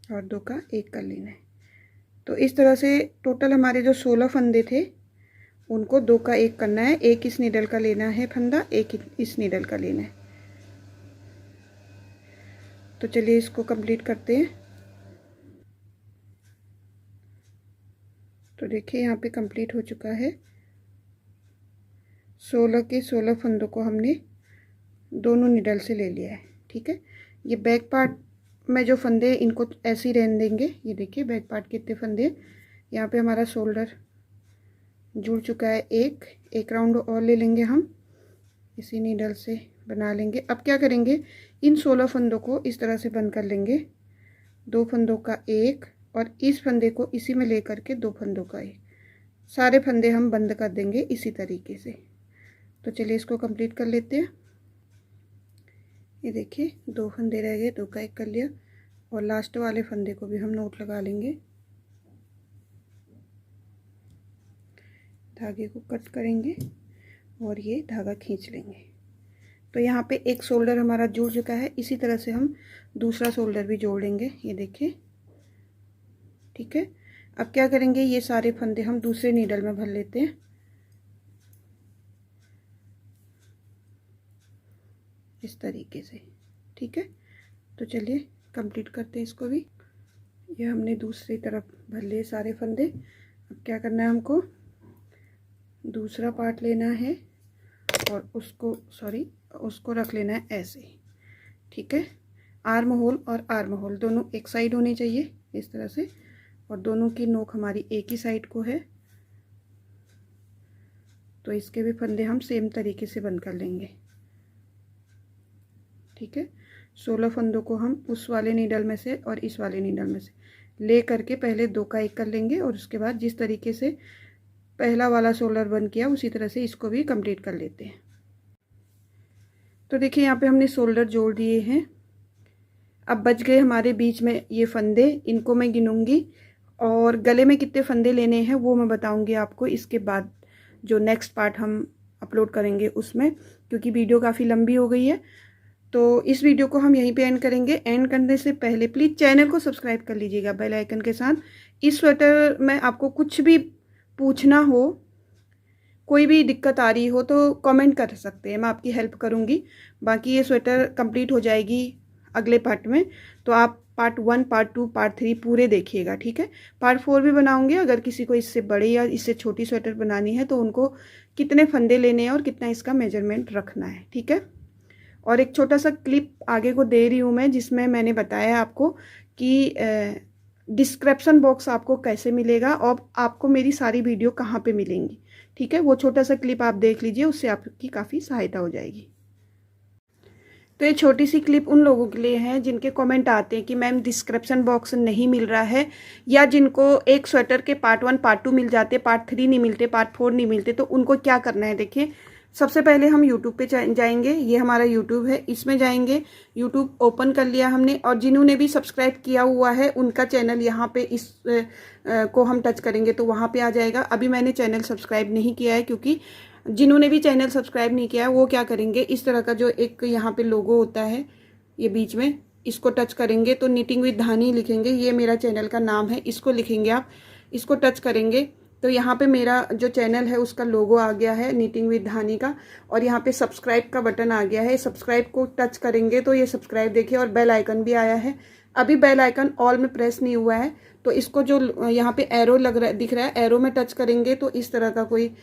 और 2 का 1 कर लेना है। तो इस तरह से टोटल हमारे जो 16 फंदे थे उनको 2 का 1 करना है। एक इस निडल का लेना है फंदा, एक इस निडल का लेना है। तो चलिए इसको कंप्लीट करते हैं। तो देखिए यहाँ पे कंप्लीट हो चुका है। 16 के 16 फंदों को हमने दोनों निडल से ले लिया है, ठीक है। ये बैक पार्ट में जो फंदे इनको ऐसे ही रहने देंगे। ये देखिए बैक पार्ट के कितने फंदे, यहाँ पे हमारा शोल्डर जुड़ चुका है। एक राउंड और ले लेंगे हम, इसी नीडल से बना लेंगे। अब क्या करेंगे, इन 16 फंदों को इस तरह से बंद कर लेंगे, 2 फंदों का 1 और इस फंदे को इसी में ले करके 2 फंदों का 1। सारे फंदे हम बंद कर देंगे इसी तरीके से। तो चलिए इसको कंप्लीट कर लेते हैं। ये देखिए 2 फंदे रह गए, 2 का 1 कर लिया और लास्ट वाले फंदे को भी हम नोट लगा लेंगे। धागे को कट करेंगे और ये धागा खींच लेंगे। तो यहाँ पे एक शोल्डर हमारा जुड़ चुका है, इसी तरह से हम दूसरा शोल्डर भी जोड़ लेंगे। ये देखिए, ठीक है। अब क्या करेंगे, ये सारे फंदे हम दूसरे नीडल में भर लेते हैं, इस तरीके से, ठीक है। तो चलिए कंप्लीट करते हैं इसको भी। ये हमने दूसरी तरफ भर लिए सारे फंदे। अब क्या करना है, हमको दूसरा पार्ट लेना है और उसको रख लेना है ऐसे, ठीक है। आर्म होल और आर्म होल दोनों एक साइड होने चाहिए इस तरह से, और दोनों की नोक हमारी एक ही साइड को है। तो इसके भी फंदे हम सेम तरीके से बंद कर लेंगे, ठीक है। 16 फंदों को हम उस वाले नीडल में से और इस वाले नीडल में से ले करके पहले 2 का 1 कर लेंगे और उसके बाद जिस तरीके से पहला वाला शोल्डर बंद किया उसी तरह से इसको भी कंप्लीट कर लेते हैं। तो देखिए यहाँ पे हमने शोल्डर जोड़ दिए हैं। अब बच गए हमारे बीच में ये फंदे, इनको मैं गिनूंगी और गले में कितने फंदे लेने हैं वो मैं बताऊंगी आपको इसके बाद, जो नेक्स्ट पार्ट हम अपलोड करेंगे उसमें, क्योंकि वीडियो काफ़ी लंबी हो गई है। तो इस वीडियो को हम यहीं पे एंड करेंगे। एंड करने से पहले प्लीज़ चैनल को सब्सक्राइब कर लीजिएगा बेल आइकन के साथ। इस स्वेटर में आपको कुछ भी पूछना हो, कोई भी दिक्कत आ रही हो तो कमेंट कर सकते हैं, मैं आपकी हेल्प करूंगी। बाकी ये स्वेटर कंप्लीट हो जाएगी अगले पार्ट में, तो आप पार्ट 1, पार्ट 2, पार्ट 3 पूरे देखिएगा, ठीक है। पार्ट 4 भी बनाऊंगी। अगर किसी को इससे बड़ी या इससे छोटी स्वेटर बनानी है तो उनको कितने फंदे लेने हैं और कितना इसका मेजरमेंट रखना है, ठीक है। और एक छोटा सा क्लिप आगे को दे रही हूँ मैं, जिसमें मैंने बताया आपको कि डिस्क्रिप्शन बॉक्स आपको कैसे मिलेगा और आपको मेरी सारी वीडियो कहाँ पे मिलेंगी, ठीक है। वो छोटा सा क्लिप आप देख लीजिए, उससे आपकी काफ़ी सहायता हो जाएगी। तो ये छोटी सी क्लिप उन लोगों के लिए है जिनके कमेंट आते हैं कि मैम डिस्क्रिप्शन बॉक्स नहीं मिल रहा है, या जिनको एक स्वेटर के पार्ट 1 पार्ट 2 मिल जाते, पार्ट 3 नहीं मिलते, पार्ट 4 नहीं मिलते, तो उनको क्या करना है। देखिए, सबसे पहले हम यूट्यूब पे जाएंगे, ये हमारा यूट्यूब है, इसमें जाएंगे, यूट्यूब ओपन कर लिया हमने, और जिन्होंने भी सब्सक्राइब किया हुआ है उनका चैनल यहाँ पे इस को हम टच करेंगे तो वहाँ पे आ जाएगा। अभी मैंने चैनल सब्सक्राइब नहीं किया है, क्योंकि जिन्होंने भी चैनल सब्सक्राइब नहीं किया है वो क्या करेंगे, इस तरह का जो एक यहाँ पे लोगो होता है ये बीच में, इसको टच करेंगे तो निटिंग विद धानी लिखेंगे, ये मेरा चैनल का नाम है, इसको लिखेंगे आप, इसको टच करेंगे तो यहाँ पे मेरा जो चैनल है उसका लोगो आ गया है निटिंग विद धानी का, और यहाँ पे सब्सक्राइब का बटन आ गया है। सब्सक्राइब को टच करेंगे तो ये सब्सक्राइब देखिए, और बेल आइकन भी आया है। अभी बेल आइकन ऑल में प्रेस नहीं हुआ है, तो इसको जो यहाँ पे एरो लग रहा है, दिख रहा है, एरो में टच करेंगे तो इस तरह का कोई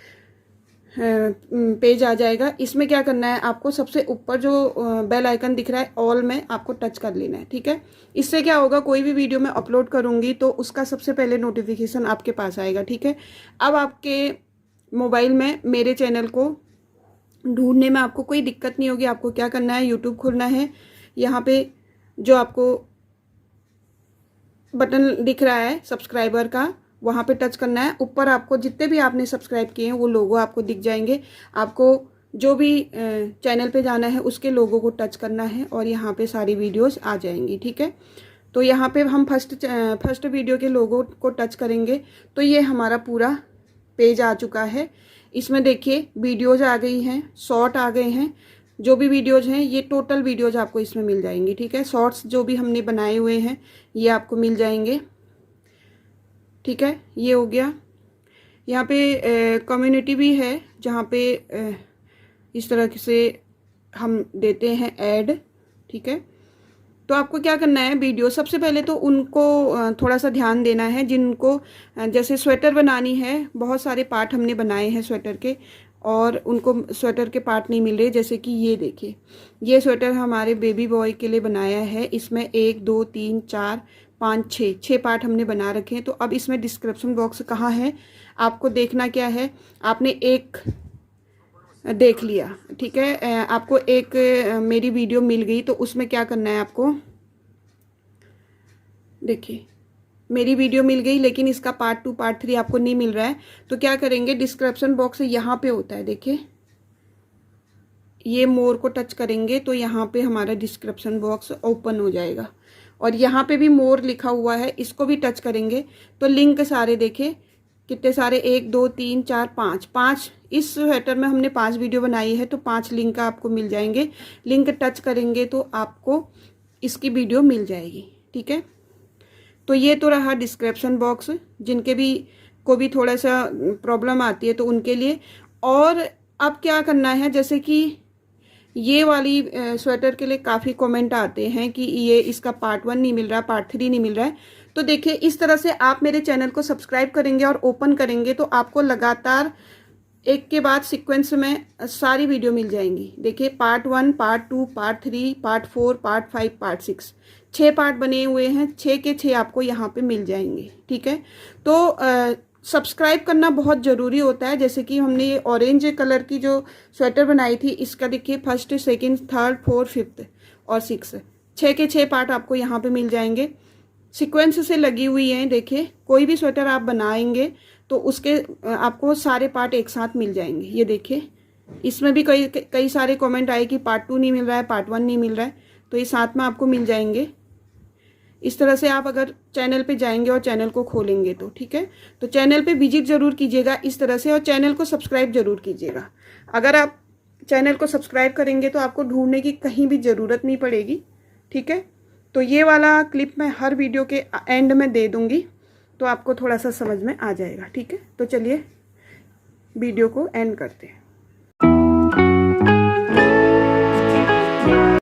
पेज आ जाएगा। इसमें क्या करना है आपको, सबसे ऊपर जो बेल आइकन दिख रहा है ऑल में आपको टच कर लेना है, ठीक है। इससे क्या होगा, कोई भी वीडियो मैं अपलोड करूंगी तो उसका सबसे पहले नोटिफिकेशन आपके पास आएगा, ठीक है। अब आपके मोबाइल में मेरे चैनल को ढूंढने में आपको कोई दिक्कत नहीं होगी। आपको क्या करना है, यूट्यूब खोलना है, यहाँ पे जो आपको बटन दिख रहा है सब्सक्राइबर का, वहाँ पे टच करना है। ऊपर आपको जितने भी आपने सब्सक्राइब किए हैं वो लोगो आपको दिख जाएंगे। आपको जो भी चैनल पे जाना है उसके लोगो को टच करना है और यहाँ पे सारी वीडियोस आ जाएंगी, ठीक है। तो यहाँ पे हम फर्स्ट वीडियो के लोगो को टच करेंगे तो ये हमारा पूरा पेज आ चुका है। इसमें देखिए वीडियोज आ गई हैं, शॉर्ट आ गए हैं, जो भी वीडियोज हैं ये टोटल वीडियोज आपको इसमें मिल जाएंगी, ठीक है। शॉर्ट्स जो भी हमने बनाए हुए हैं ये आपको मिल जाएंगे, ठीक है। ये हो गया। यहाँ पे कम्युनिटी भी है जहाँ पे इस तरह से हम देते हैं ऐड, ठीक है। तो आपको क्या करना है, वीडियो सबसे पहले तो उनको थोड़ा सा ध्यान देना है जिनको जैसे स्वेटर बनानी है, बहुत सारे पार्ट हमने बनाए हैं स्वेटर के और उनको स्वेटर के पार्ट नहीं मिल रहे। जैसे कि ये देखिए, ये स्वेटर हमारे बेबी बॉय के लिए बनाया है, इसमें 1 2 3 4 5 6 पार्ट हमने बना रखे हैं। तो अब इसमें डिस्क्रिप्शन बॉक्स कहाँ है, आपको देखना क्या है, आपने एक देख लिया, ठीक है। आपको एक मेरी वीडियो मिल गई तो उसमें क्या करना है आपको, देखिए मेरी वीडियो मिल गई लेकिन इसका पार्ट 2 पार्ट 3 आपको नहीं मिल रहा है। तो क्या करेंगे, डिस्क्रिप्शन बॉक्स यहाँ पे होता है, देखिए ये मोर को टच करेंगे तो यहाँ पे हमारा डिस्क्रिप्शन बॉक्स ओपन हो जाएगा और यहाँ पे भी मोर लिखा हुआ है, इसको भी टच करेंगे तो लिंक सारे देखे कितने सारे, 1 2 3 4 5 इस स्वेटर में हमने 5 वीडियो बनाई है तो 5 लिंक आपको मिल जाएंगे। लिंक टच करेंगे तो आपको इसकी वीडियो मिल जाएगी, ठीक है। तो ये तो रहा डिस्क्रिप्शन बॉक्स, जिनके भी को भी थोड़ा सा प्रॉब्लम आती है तो उनके लिए। और अब क्या करना है, जैसे कि ये वाली स्वेटर के लिए काफ़ी कमेंट आते हैं कि ये इसका पार्ट 1 नहीं मिल रहा, पार्ट 3 नहीं मिल रहा है। तो देखिए इस तरह से आप मेरे चैनल को सब्सक्राइब करेंगे और ओपन करेंगे तो आपको लगातार एक के बाद सीक्वेंस में सारी वीडियो मिल जाएंगी। देखिए part 1 part 2 part 3 part 4 part 5 part 6 6 part बने हुए हैं, 6 के 6 आपको यहाँ पे मिल जाएंगे, ठीक है। तो सब्सक्राइब करना बहुत ज़रूरी होता है। जैसे कि हमने ये ऑरेंज कलर की जो स्वेटर बनाई थी, इसका देखिए 1st 2nd 3rd 4th 5th और 6th 6 के 6 पार्ट आपको यहाँ पे मिल जाएंगे, सीक्वेंस से लगी हुई हैं। देखिए कोई भी स्वेटर आप बनाएंगे तो उसके आपको सारे पार्ट एक साथ मिल जाएंगे। ये देखिए इसमें भी कई सारे कमेंट आए कि पार्ट 2 नहीं मिल रहा है, पार्ट 1 नहीं मिल रहा है, तो ये साथ में आपको मिल जाएंगे। इस तरह से आप अगर चैनल पे जाएंगे और चैनल को खोलेंगे तो, ठीक है। तो चैनल पे विजिट ज़रूर कीजिएगा इस तरह से, और चैनल को सब्सक्राइब ज़रूर कीजिएगा। अगर आप चैनल को सब्सक्राइब करेंगे तो आपको ढूंढने की कहीं भी ज़रूरत नहीं पड़ेगी, ठीक है। तो ये वाला क्लिप मैं हर वीडियो के एंड में दे दूँगी तो आपको थोड़ा सा समझ में आ जाएगा, ठीक है। तो चलिए वीडियो को एंड करते हैं।